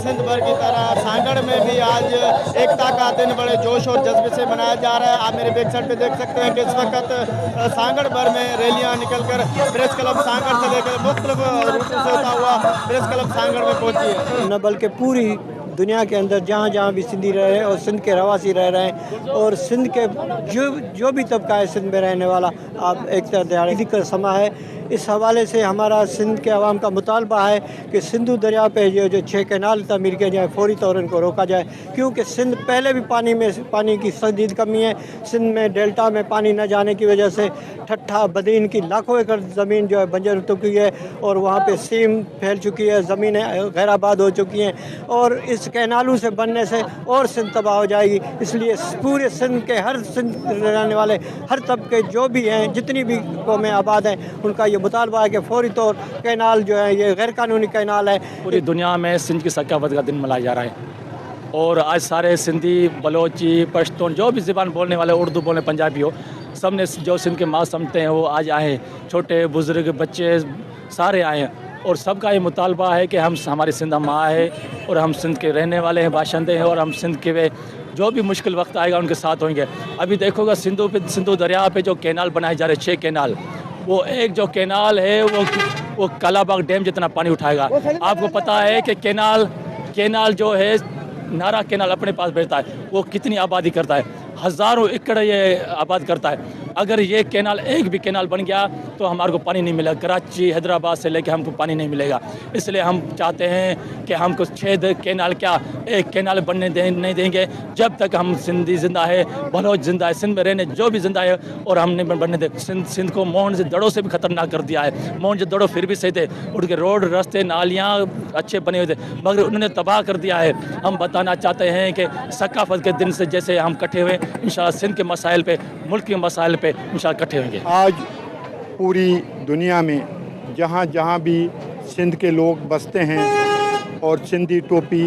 सिंध भर की तरह सांगड़ में भी आज एकता का दिन बड़े जोश और जज्बे से मनाया जा रहा है। आप मेरे बैक साइड पे देख सकते हैं कि इस वक्त सांगड़ भर में रैलियां निकलकर प्रेस क्लब सांगड़ से लेकर मुख्तलिफ रूटों से होता हुआ प्रेस क्लब सांगड़ में पहुंची है। न बल्कि पूरी दुनिया के अंदर जहाँ जहाँ भी सिंधी रहे हैं और सिंध के रवासी रह रहे हैं और सिंध के जो भी तबका है सिंध में रहने वाला, आप एकता दिहाड़ी का समय है। इस हवाले से हमारा सिंध के अवाम का मुतालबा है कि सिंधु दरिया पे जो 6 कैनाल तमीर किए जाए, फौरी तौर इनको रोका जाए, क्योंकि सिंध पहले भी पानी की शदीद कमी है। सिंध में डेल्टा में पानी न जाने की वजह से ठट्ठा बदीन की लाखों एकड़ ज़मीन जो है बंजर हो चुकी है और वहाँ पे सीम फैल चुकी है, ज़मीनें गैराबाद हो चुकी हैं और इस कैनालों से बनने से और सिंध तबाह हो जाएगी। इसलिए पूरे सिंध के हर सिंध रहने वाले हर तबके जो भी हैं, जितनी भी कौमें आबाद हैं, उनका ये मुतालबा है कि फौरी तौर कैनाल जो है ये गैर कानूनी कैनाल है। पूरी दुनिया में सिंध की सकाफत का दिन मनाया जा रहा है और आज सारे सिंधी, बलोची, पश्तून, जो भी ज़बान बोलने वाले, उर्दू बोलने, पंजाबी हो, सब ने जो सिंध के माँ समझते हैं वो आज आए। छोटे बुज़ुर्ग, बच्चे सारे आए हैं और सबका ये मुतालबा है कि हमारी सिंध माँ है और हम सिंध के रहने वाले हैं, बाशिंदे हैं और हम सिंध के जो भी मुश्किल वक्त आएगा उनके साथ होंगे। अभी देखोगा सिंधु दरिया पे जो कैनाल बनाए जा रहे हैं, 6 कैनाल, वो एक जो कैनाल है वो कालाबाग डैम जितना पानी उठाएगा। आपको पता है कि कैनाल जो है, नारा कैनाल अपने पास भेजता है, वो कितनी आबादी करता है, हज़ारों एकड़ ये आबाद करता है। अगर ये कैनाल, एक भी कैनाल बन गया तो हमारे को पानी नहीं मिलेगा। कराची, हैदराबाद से लेकर हमको पानी नहीं मिलेगा। इसलिए हम चाहते हैं कि हमको 6 कैनाल क्या, एक कैनाल बनने नहीं देंगे जब तक हम सिंधी ज़िंदा है, बलोच ज़िंदा है, सिंध में रहने जो भी ज़िंदा है, और हमने बनने दे। सिंध को मोहन दड़ों से भी ख़तरनाक कर दिया है। मोहन दड़ो फिर भी सही थे, उनके रोड, रास्ते, नालियाँ अच्छे बने हुए थे, मगर उन्होंने तबाह कर दिया है। हम बताना चाहते हैं कि सकाफत के दिन से जैसे हम इकट्ठे हुए, इंशाअल्लाह सिंध के मसाइल पे, मुल्क के मसाइल पे इंशाअल्लाह इकट्ठे होंगे। आज पूरी दुनिया में जहाँ जहाँ भी सिंध के लोग बसते हैं और सिंधी टोपी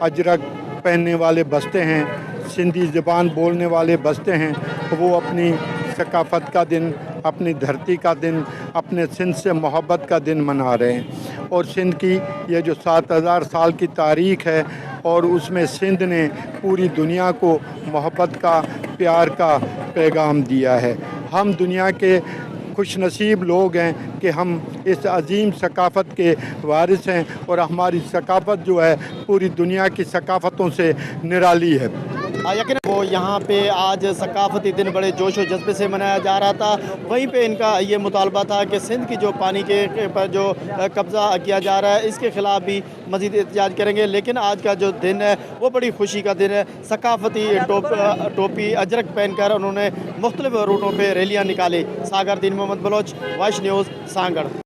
अजरक पहनने वाले बसते हैं, सिंधी ज़बान बोलने वाले बसते हैं, वो अपनी सकाफत का दिन, अपनी धरती का दिन, अपने सिंध से मोहब्बत का दिन मना रहे हैं। और सिंध की ये जो 7000 साल की तारीख़ है और उसमें सिंध ने पूरी दुनिया को मोहब्बत का, प्यार का पैगाम दिया है। हम दुनिया के खुश नसीब लोग हैं कि हम इस अजीम सकाफ़त के वारिस हैं और हमारी सकाफ़त जो है पूरी दुनिया की सकाफ़तों से निराली है। यकीन वो यहाँ पे आज सकाफती दिन बड़े जोश और जज्बे से मनाया जा रहा था। वहीं पे इनका ये मुतालबा था कि सिंध की जो पानी के पर जो कब्ज़ा किया जा रहा है, इसके ख़िलाफ़ भी मज़ीद एहतजाज करेंगे। लेकिन आज का जो दिन है वो बड़ी खुशी का दिन है। सकाफती टोपी अजरक पहनकर उन्होंने मुख्तलिफ रूटों पर रैलियाँ निकाली। Sagar Deen Mohammad Baloch, voice news, Sanghar.